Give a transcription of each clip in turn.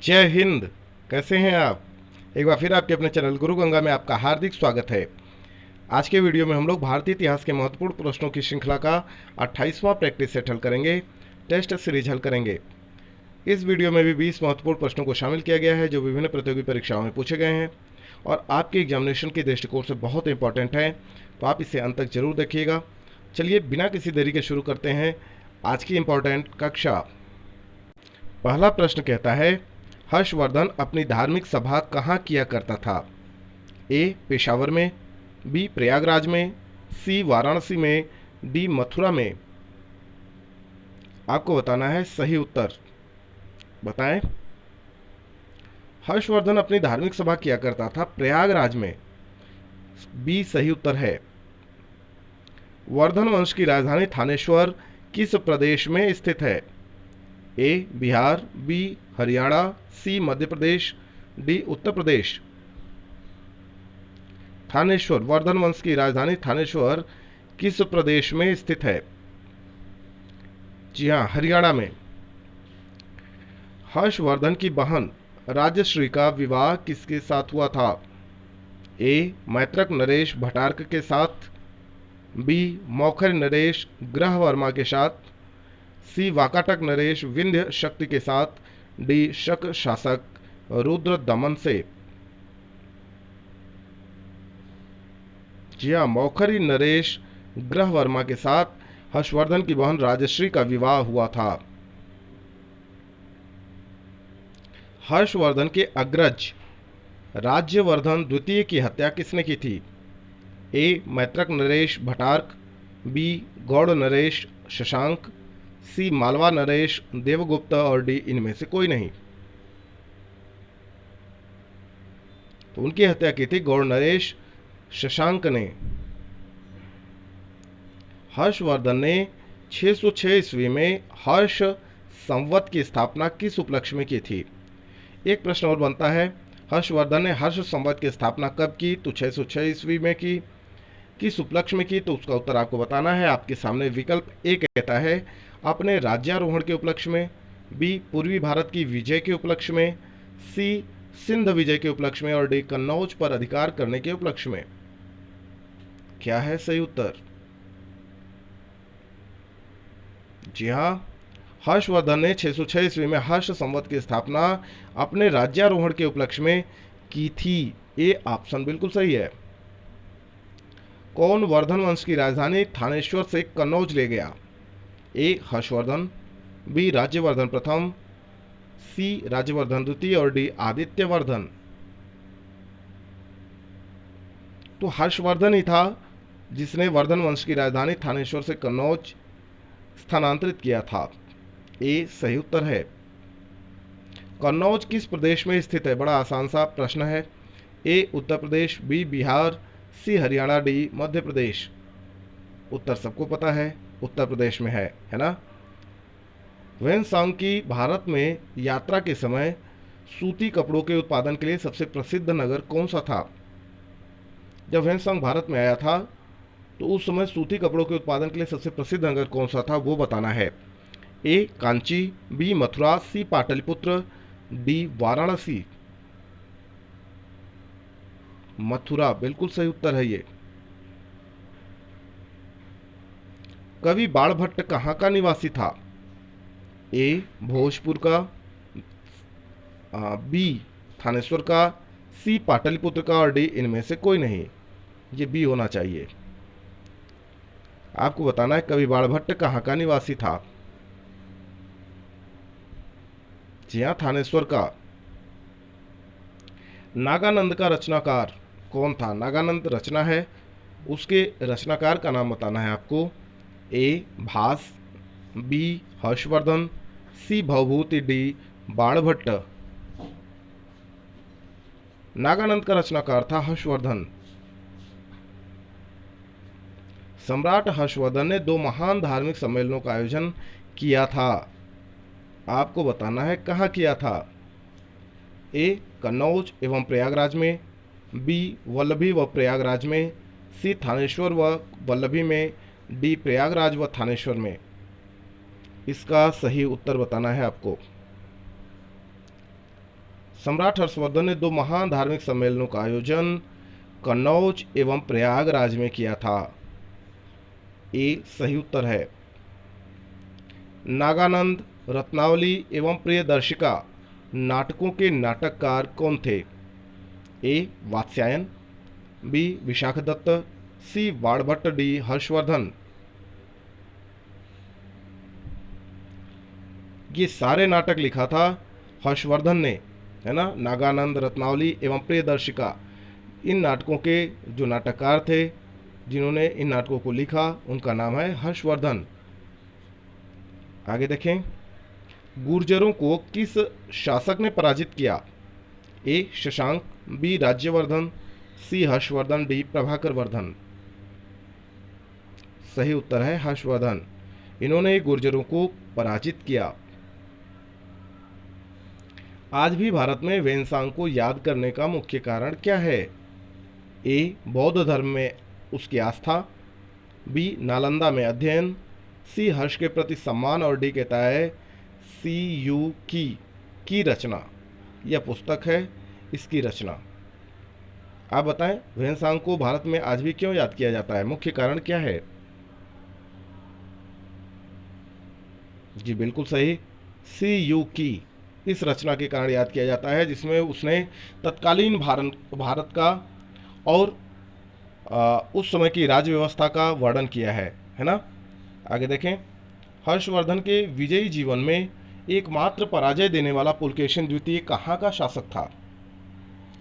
जय हिंद। कैसे हैं आप? एक बार फिर आपके अपने चैनल गुरु गंगा में आपका हार्दिक स्वागत है। आज के वीडियो में हम लोग भारतीय इतिहास के महत्वपूर्ण प्रश्नों की श्रृंखला का 28वां प्रैक्टिस सेट हल करेंगे, टेस्ट सीरीज हल करेंगे। इस वीडियो में भी 20 महत्वपूर्ण प्रश्नों को शामिल किया गया है जो विभिन्न प्रतियोगी परीक्षाओं में पूछे गए हैं और आपके एग्जामिनेशन के दृष्टिकोण से बहुत इंपॉर्टेंट है, तो आप इसे अंत तक जरूर देखिएगा। चलिए बिना किसी देरी के शुरू करते हैं आज की इंपॉर्टेंट कक्षा। पहला प्रश्न कहता है, हर्षवर्धन अपनी धार्मिक सभा कहाँ किया करता था? ए पेशावर में, बी प्रयागराज में, सी वाराणसी में, डी मथुरा में। आपको बताना है सही उत्तर। बताएं। हर्षवर्धन अपनी धार्मिक सभा किया करता था प्रयागराज में। बी सही उत्तर है। वर्धन वंश की राजधानी थानेश्वर किस प्रदेश में स्थित है? ए बिहार, बी हरियाणा, सी मध्य प्रदेश, डी उत्तर प्रदेश। थानेश्वर, वर्धन वंश की राजधानी थानेश्वर किस प्रदेश में स्थित है? जी हां, हरियाणा में। हर्षवर्धन की बहन राजश्री का विवाह किसके साथ हुआ था? ए मैत्रक नरेश भटार्क के साथ, बी मौखर नरेश ग्रह वर्मा के साथ, सी वाकाटक नरेश विंध्य शक्ति के साथ, डी शक शासक रुद्र दमन से। जी हाँ, मौखरी नरेश ग्रह वर्मा के साथ हर्षवर्धन की बहन राजश्री का विवाह हुआ था। हर्षवर्धन के अग्रज राज्यवर्धन द्वितीय की हत्या किसने की थी? ए मैत्रक नरेश भटार्क, बी गौड़ नरेश शशांक, सी मालवा नरेश देवगुप्त और डी इनमें से कोई नहीं। तो उनकी हत्या की थी गौड़ नरेश शशांक ने। हर्षवर्धन ने 606 ईस्वी में हर्ष संवत की स्थापना किस उपलक्ष्य में की थी? एक प्रश्न और बनता है, हर्षवर्धन ने हर्ष संवत की स्थापना कब की? तो 606 ईस्वी में की। किस उपलक्ष्य में की? तो उसका उत्तर आपको बताना है। आपके सामने विकल्प ए कहता है अपने राज्यारोहण के उपलक्ष्य में, बी पूर्वी भारत की विजय के उपलक्ष्य में, सी सिंध विजय के उपलक्ष्य में और डी कन्नौज पर अधिकार करने के उपलक्ष्य में। क्या है सही उत्तर? जी हाँ, हर्षवर्धन ने 606 ईस्वी में हर्ष संवत की स्थापना अपने राज्यारोहण के उपलक्ष्य में की थी। ए ऑप्शन बिल्कुल सही है। कौन वर्धन वंश की राजधानी थानेश्वर से कन्नौज ले गया? ए हर्षवर्धन, बी राज्यवर्धन प्रथम, सी राज्यवर्धन द्वितीय और डी आदित्यवर्धन। तो हर्षवर्धन ही था जिसने वर्धन वंश की राजधानी थानेश्वर से कन्नौज स्थानांतरित किया था। ए सही उत्तर है। कन्नौज किस प्रदेश में स्थित है? बड़ा आसान सा प्रश्न है। ए उत्तर प्रदेश, बी बिहार, सी हरियाणा, डी मध्य प्रदेश। उत्तर सबको पता है, उत्तर प्रदेश में है ना। वेनसांग की भारत में यात्रा के समय सूती कपड़ों के उत्पादन के लिए सबसे प्रसिद्ध नगर कौन सा था? जब वेनसांग भारत में आया था तो उस समय सूती कपड़ों के उत्पादन के लिए सबसे प्रसिद्ध नगर कौन सा था, वो बताना है। ए कांची, बी मथुरा, सी पाटलिपुत्र, डी वाराणसी। मथुरा बिल्कुल सही उत्तर है ये। कवि बाणभट्ट कहाँ का निवासी था? ए भोजपुर का, बी थानेश्वर का, सी पाटलिपुत्र का और डी इनमें से कोई नहीं। ये बी होना चाहिए। आपको बताना है कवि बाणभट्ट कहाँ का निवासी था। जी हाँ, थानेश्वर का। नागानंद का रचनाकार कौन था? नागानंद रचना है, उसके रचनाकार का नाम बताना है आपको। ए भास, बी हर्षवर्धन, सी भवभूति, डी बाणभट्ट। नागानंद का रचनाकार था हर्षवर्धन। सम्राट हर्षवर्धन ने 2 महान धार्मिक सम्मेलनों का आयोजन किया था। आपको बताना है कहाँ किया था। ए कन्नौज एवं प्रयागराज में, बी वल्लभी व प्रयागराज में, सी थानेश्वर व वल्लभी में, डी प्रयागराज व थानेश्वर में। इसका सही उत्तर बताना है आपको। सम्राट हर्षवर्धन ने दो महान धार्मिक सम्मेलनों का आयोजन कन्नौज एवं प्रयागराज में किया था। ए सही उत्तर है। नागानंद, रत्नावली एवं प्रियदर्शिका नाटकों के नाटककार कौन थे? ए वात्स्यायन, बी विशाखदत्त, सी बाणभट्ट, डी हर्षवर्धन। ये सारे नाटक लिखा था हर्षवर्धन ने, है ना। नागानंद, रत्नावली एवं प्रियदर्शिका, इन नाटकों के जो नाटककार थे जिन्होंने इन नाटकों को लिखा, उनका नाम है हर्षवर्धन। आगे देखें, गुर्जरों को किस शासक ने पराजित किया? ए शशांक, बी राज्यवर्धन, सी हर्षवर्धन, डी प्रभाकर वर्धन। सही उत्तर है हर्षवर्धन। इन्होंने गुर्जरों को पराजित किया। आज भी भारत में वेनसांग को याद करने का मुख्य कारण क्या है? ए बौद्ध धर्म में उसकी आस्था, बी नालंदा में अध्ययन, सी हर्ष के प्रति सम्मान, और डी कहता है सी यू की रचना। यह पुस्तक है, इसकी रचना। आप बताएं, वेनसांग को भारत में आज भी क्यों याद किया जाता है? मुख्य कारण क्या है? जी बिल्कुल सही, सी यू की, इस रचना के कारण याद किया जाता है, जिसमें उसने तत्कालीन भारत का और उस समय की राज्य व्यवस्था का वर्णन किया है ना। आगे देखें, हर्षवर्धन के विजयी जीवन में एकमात्र पराजय देने वाला पुलकेशिन द्वितीय कहाँ का शासक था?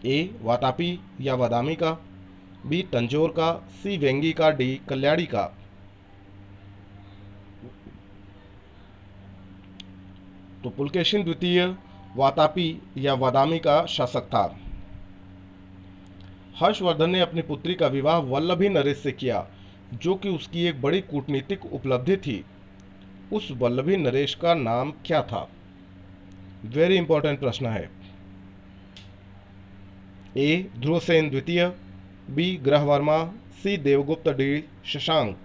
ए वातापी या बादामी का, बी तंजौर का, सी वेंगी का, डी कल्याणी का। तो पुलकेशिन द्वितीय वातापी या बादामी का शासक था। हर्षवर्धन ने अपनी पुत्री का विवाह वल्लभी नरेश से किया, जो कि उसकी एक बड़ी कूटनीतिक उपलब्धि थी। उस वल्लभी नरेश का नाम क्या था? वेरी इंपॉर्टेंट प्रश्न है। ए ध्रुवसेन द्वितीय, बी ग्रहवर्मा, सी देवगुप्त, डी शशांक।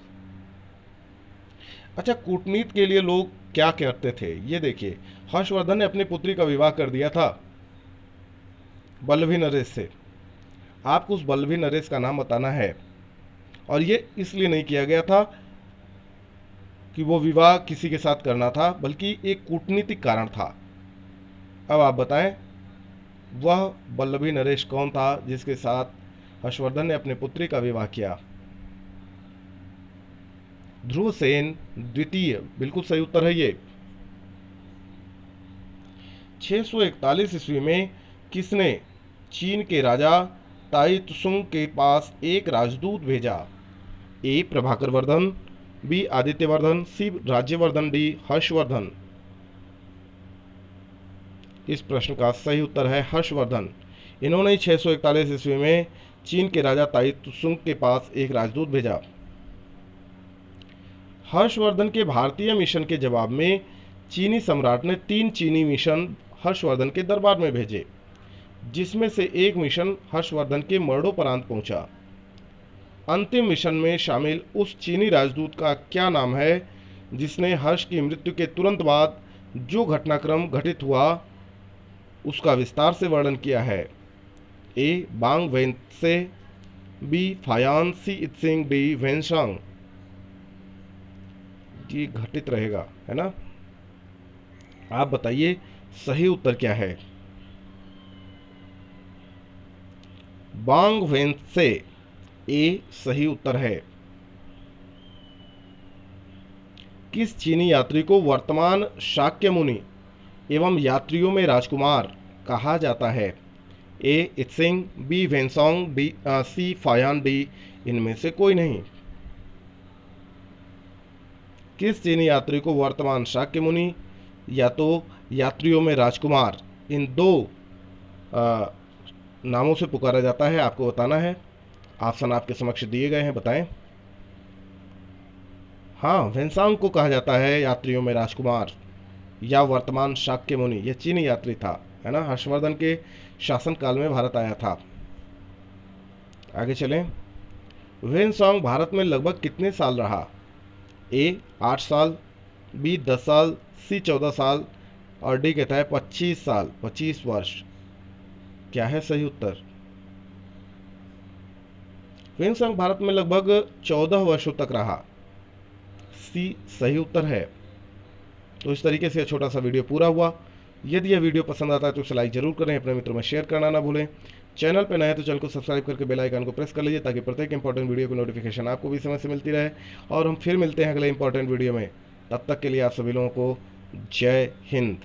अच्छा, कूटनीति के लिए लोग क्या करते थे ये देखिए। हर्षवर्धन ने अपनी पुत्री का विवाह कर दिया था वल्लभी नरेश से। आपको उस वल्लभी नरेश का नाम बताना है, और ये इसलिए नहीं किया गया था कि वो विवाह किसी के साथ करना था, बल्कि एक कूटनीतिक कारण था। अब आप बताएं, वह वल्लभी नरेश कौन था जिसके साथ हर्षवर्धन ने अपनी पुत्री का विवाह किया? ध्रुवसेन द्वितीय, बिल्कुल सही उत्तर है ये। 641 ईस्वी में किसने चीन के राजा ताई तुसुंग के पास एक राजदूत भेजा? ए प्रभाकर वर्धन, बी आदित्यवर्धन, सी राज्यवर्धन, डी हर्षवर्धन। इस प्रश्न का सही उत्तर है हर्षवर्धन। इन्होंने 641 ईस्वी में चीन के राजा ताई तुसुंग के पास एक राजदूत भेजा। हर्षवर्धन के भारतीय मिशन के जवाब में चीनी सम्राट ने 3 चीनी मिशन हर्षवर्धन के दरबार में भेजे, जिसमें से एक मिशन हर्षवर्धन के मरणोपरांत पहुंचा। अंतिम मिशन में शामिल उस चीनी राजदूत का क्या नाम है जिसने हर्ष की मृत्यु के तुरंत बाद जो घटनाक्रम घटित हुआ उसका विस्तार से वर्णन किया है? ए बांग वेन्त्से, बी फायान सी इत्सिंग, डी वेनसांग। जी घटित रहेगा, है ना। आप बताइए सही उत्तर क्या है? बांग वेन्त्से, ए सही उत्तर है। किस चीनी यात्री को वर्तमान शाक्य मुनि एवं यात्रियों में राजकुमार कहा जाता है? A Itsing, B Hiuen Tsang, D C Fahien, D इनमें से कोई नहीं। किस चीनी यात्री को वर्तमान शाक्य मुनि या तो यात्रियों में राजकुमार, इन दो नामों से पुकारा जाता है? आपको बताना है। ऑप्शन आपके समक्ष दिए गए हैं, बताएं। हाँ, वेनसांग को कहा जाता है यात्रियों में राजकुमार या वर्तमान शाक्य मुनि। यह चीनी यात्री था, है ना। हर्षवर्धन के शासनकाल में भारत आया था। आगे चलें। वेनसांग भारत में लगभग कितने साल रहा? ए 8 साल, बी 10 साल, सी 14 साल, और डी कहता है 25 साल, 25 वर्ष। क्या है सही उत्तर? फिन संघ भारत में लगभग 14 वर्षों तक रहा। सी सही उत्तर है। तो इस तरीके से छोटा सा वीडियो पूरा हुआ। यदि यह वीडियो पसंद आता है तो उसे लाइक जरूर करें, अपने मित्रों में शेयर करना ना भूलें। चैनल पर नए हैं तो चैनल को सब्सक्राइब करके बेल आइकन को प्रेस कर लीजिए ताकि प्रत्येक इंपॉर्टेंट वीडियो की नोटिफिकेशन आपको भी समय से मिलती रहे। और हम फिर मिलते हैं अगले इंपॉर्टेंट वीडियो में। तब तक के लिए आप सभी लोगों को जय हिंद।